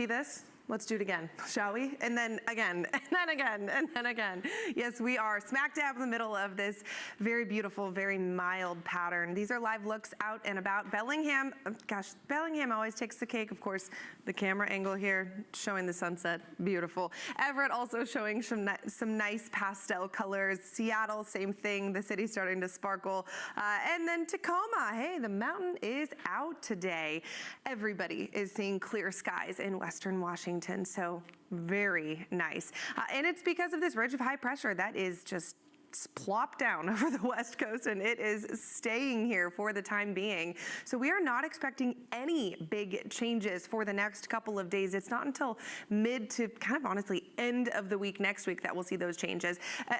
See this? Let's do it again, shall we? And then again, and then again, and then again. Yes, we are smack dab in the middle of this very beautiful, very mild pattern. These are live looks out and about. Bellingham, gosh, Bellingham always takes the cake. Of course, the camera angle here showing the sunset, beautiful. Everett also showing some nice pastel colors. Seattle, same thing. The city's starting to sparkle. And then Tacoma, hey, the mountain is out today. Everybody is seeing clear skies in Western Washington. So very nice. And it's because of this ridge of high pressure that is just plopped down over the West Coast, and it is staying here for the time being. So we are not expecting any big changes for the next couple of days. It's not until mid to kind of honestly end of the week next week that we'll see those changes.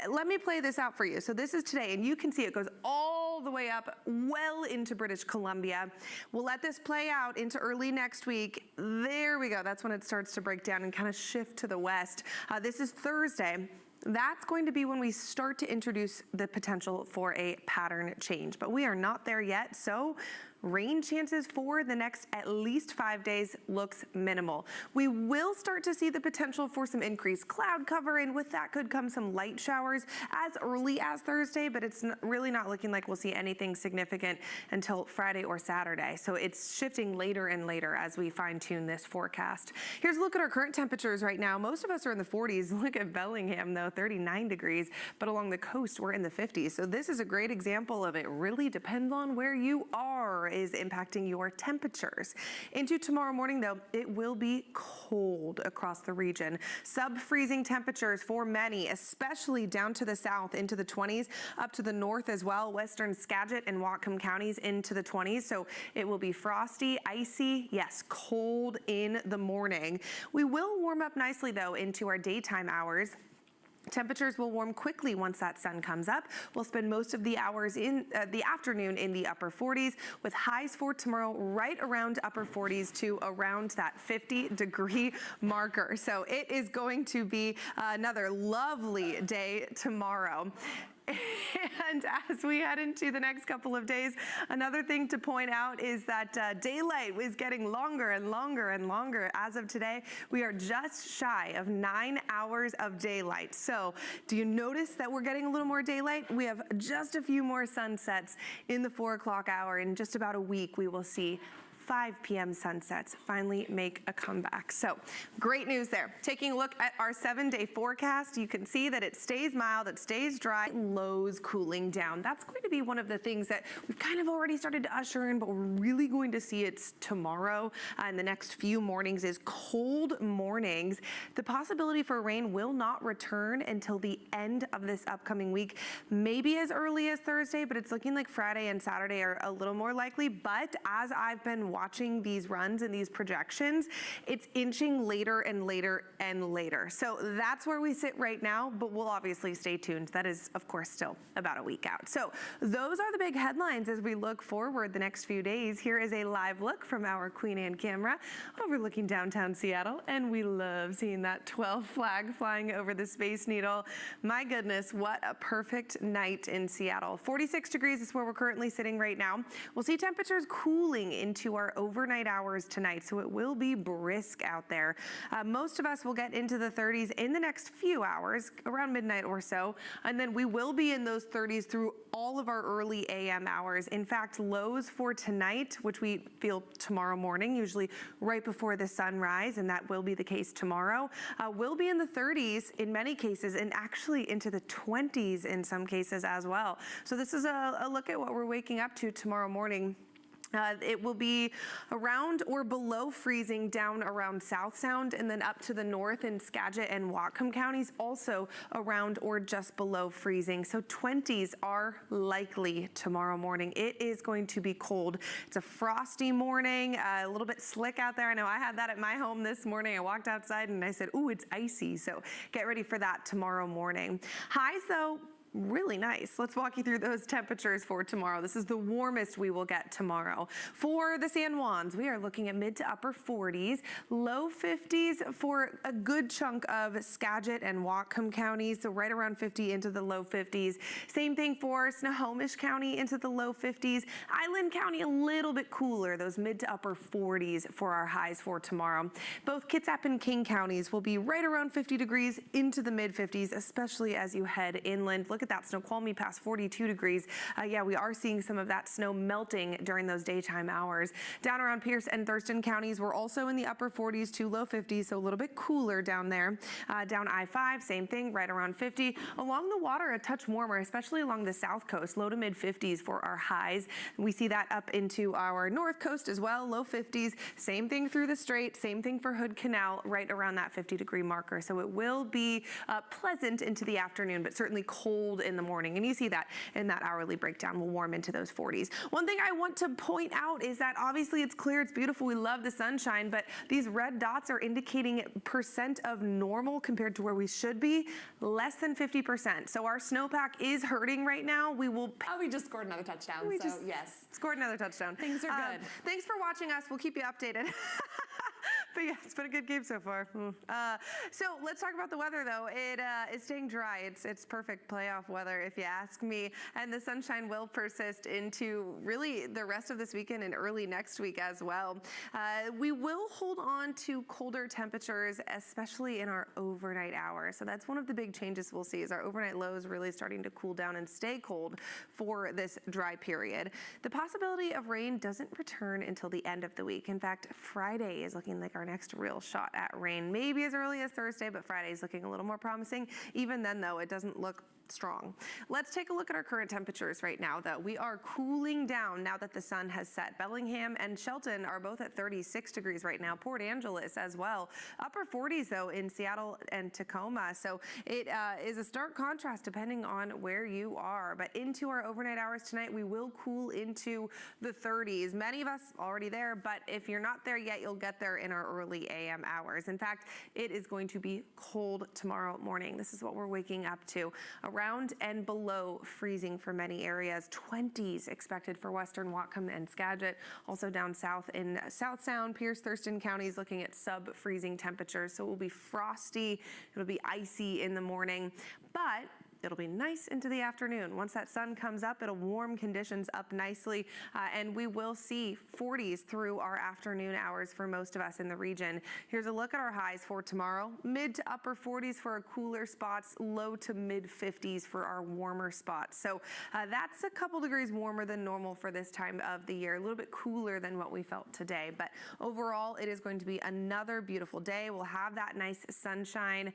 Let me play this out for you. So this is today, and you can see it goes all the way up well into British Columbia. We'll let this play out into early next week. There we go. That's when it starts to break down and kind of shift to the west. This is Thursday. That's going to be when we start to introduce the potential for a pattern change, but we are not there yet. So rain chances for the next at least 5 days looks minimal. We will start to see the potential for some increased cloud cover, and with that could come some light showers as early as Thursday, but it's really not looking like we'll see anything significant until Friday or Saturday. So it's shifting later and later as we fine tune this forecast. Here's a look at our current temperatures right now. Most of us are in the 40s. Look at Bellingham though, 39 degrees, but along the coast we're in the 50s. So this is a great example of it really depends on where you are is impacting your temperatures. Into tomorrow morning though, it will be cold across the region. Sub-freezing temperatures for many, especially down to the south into the 20s, up to the north as well. Western Skagit and Whatcom counties into the 20s. So it will be frosty, icy, yes, cold in the morning. We will warm up nicely though into our daytime hours. Temperatures will warm quickly once that sun comes up. We'll spend most of the hours in the afternoon in the upper 40s with highs for tomorrow right around upper 40s to around that 50-degree marker. So it is going to be another lovely day tomorrow. And as we head into the next couple of days, another thing to point out is that daylight is getting longer and longer and longer. As of today, we are just shy of 9 hours of daylight. So do you notice that we're getting a little more daylight? We have just a few more sunsets in the 4 o'clock hour. In just about a week, we will see 5 p.m. sunsets finally make a comeback. So great news there. Taking a look at our 7-day forecast, you can see that it stays mild, it stays dry, lows cooling down. That's going to be one of the things that we've kind of already started to usher in, but we're really going to see it tomorrow and the next few mornings is cold mornings. The possibility for rain will not return until the end of this upcoming week, maybe as early as Thursday, but it's looking like Friday and Saturday are a little more likely. But as I've been watching these runs and these projections, it's inching later and later and later. So that's where we sit right now, but we'll obviously stay tuned. That is, of course, still about a week out. So those are the big headlines as we look forward the next few days. Here is a live look from our Queen Anne camera overlooking downtown Seattle, and we love seeing that 12 flag flying over the Space Needle. My goodness, what a perfect night in Seattle. 46 degrees is where we're currently sitting right now. We'll see temperatures cooling into our overnight hours tonight, so it will be brisk out there. Most of us will get into the 30s in the next few hours, around midnight or so, and then we will be in those 30s through all of our early AM hours. In fact, lows for tonight, which we feel tomorrow morning, usually right before the sunrise, and that will be the case tomorrow, will be in the 30s in many cases, and actually into the 20s in some cases as well. So this is a look at what we're waking up to tomorrow morning. It will be around or below freezing down around South Sound, and then up to the north in Skagit and Whatcom counties, also around or just below freezing. So 20s are likely tomorrow morning. It is going to be cold. It's a frosty morning, a little bit slick out there. I know I had that at my home this morning. I walked outside and I said, ooh, it's icy. So get ready for that tomorrow morning. Highs though, really nice. Let's walk you through those temperatures for tomorrow. This is the warmest we will get tomorrow. For the San Juans, we are looking at mid to upper 40s, low 50s for a good chunk of Skagit and Whatcom counties, so right around 50 into the low 50s. Same thing for Snohomish County into the low 50s. Island County a little bit cooler, those mid to upper 40s for our highs for tomorrow. Both Kitsap and King counties will be right around 50 degrees into the mid 50s, especially as you head inland. Look at that, Snoqualmie past 42 degrees. Yeah, we are seeing some of that snow melting during those daytime hours. Down around Pierce and Thurston counties, we're also in the upper 40s to low 50s, so a little bit cooler down there. Down I-5, same thing, right around 50. Along the water, a touch warmer, especially along the south coast, low to mid 50s for our highs. We see that up into our north coast as well, low 50s. Same thing through the strait, same thing for Hood Canal, right around that 50-degree marker. So it will be pleasant into the afternoon, but certainly cold in the morning. And you see that in that hourly breakdown. We'll warm into those 40s. One thing I want to point out is that obviously it's clear, it's beautiful, we love the sunshine, but these red dots are indicating percent of normal compared to where we should be, less than 50%. So our snowpack is hurting right now. We will... Oh, we just scored another touchdown, yes. Scored another touchdown. Things are good. Thanks for watching us. We'll keep you updated. But yeah, it's been a good game so far. So let's talk about the weather, though. It is staying dry. It's perfect playoff weather, if you ask me. And the sunshine will persist into really the rest of this weekend and early next week as well. We will hold on to colder temperatures, especially in our overnight hours. So that's one of the big changes we'll see is our overnight lows really starting to cool down and stay cold for this dry period. The possibility of rain doesn't return until the end of the week. In fact, Friday is looking like our next real shot at rain. Maybe as early as Thursday, but Friday is looking a little more promising. Even then, though, it doesn't look strong. Let's take a look at our current temperatures right now, though. We are cooling down now that the sun has set. Bellingham and Shelton are both at 36 degrees right now. Port Angeles as well. Upper 40s, though, in Seattle and Tacoma. So it is a stark contrast depending on where you are. But into our overnight hours tonight, we will cool into the 30s. Many of us already there, but if you're not there yet, you'll get there in our early AM hours. In fact, it is going to be cold tomorrow morning. This is what we're waking up to. Around and below freezing for many areas. 20s expected for western Whatcom and Skagit. Also down south in South Sound, Pierce, Thurston counties looking at sub-freezing temperatures. So it will be frosty. It'll be icy in the morning, but it'll be nice into the afternoon. Once that sun comes up, it'll warm conditions up nicely, and we will see 40s through our afternoon hours for most of us in the region. Here's a look at our highs for tomorrow. Mid to upper 40s for our cooler spots, low to mid 50s for our warmer spots. So that's a couple degrees warmer than normal for this time of the year, a little bit cooler than what we felt today. But overall, it is going to be another beautiful day. We'll have that nice sunshine,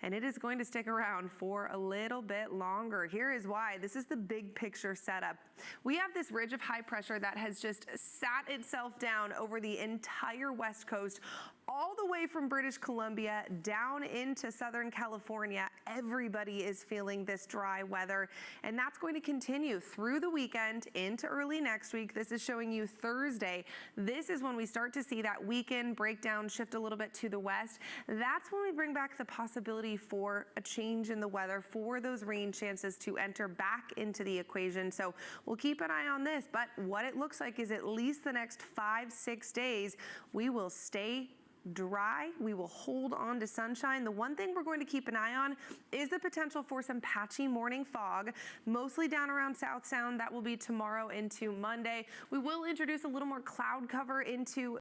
and it is going to stick around for a little bit longer. Here is why. This is the big picture setup. We have this ridge of high pressure that has just sat itself down over the entire West Coast, all the way from British Columbia down into Southern California. Everybody is feeling this dry weather, and that's going to continue through the weekend into early next week. This is showing you Thursday. This is when we start to see that weekend breakdown shift a little bit to the west. That's when we bring back the possibility for a change in the weather, for those rain chances to enter back into the equation. So we'll keep an eye on this, but what it looks like is at least the next 5-6 days, we will stay dry. We will hold on to sunshine. The one thing we're going to keep an eye on is the potential for some patchy morning fog, mostly down around South Sound. That will be tomorrow into Monday. We will introduce a little more cloud cover into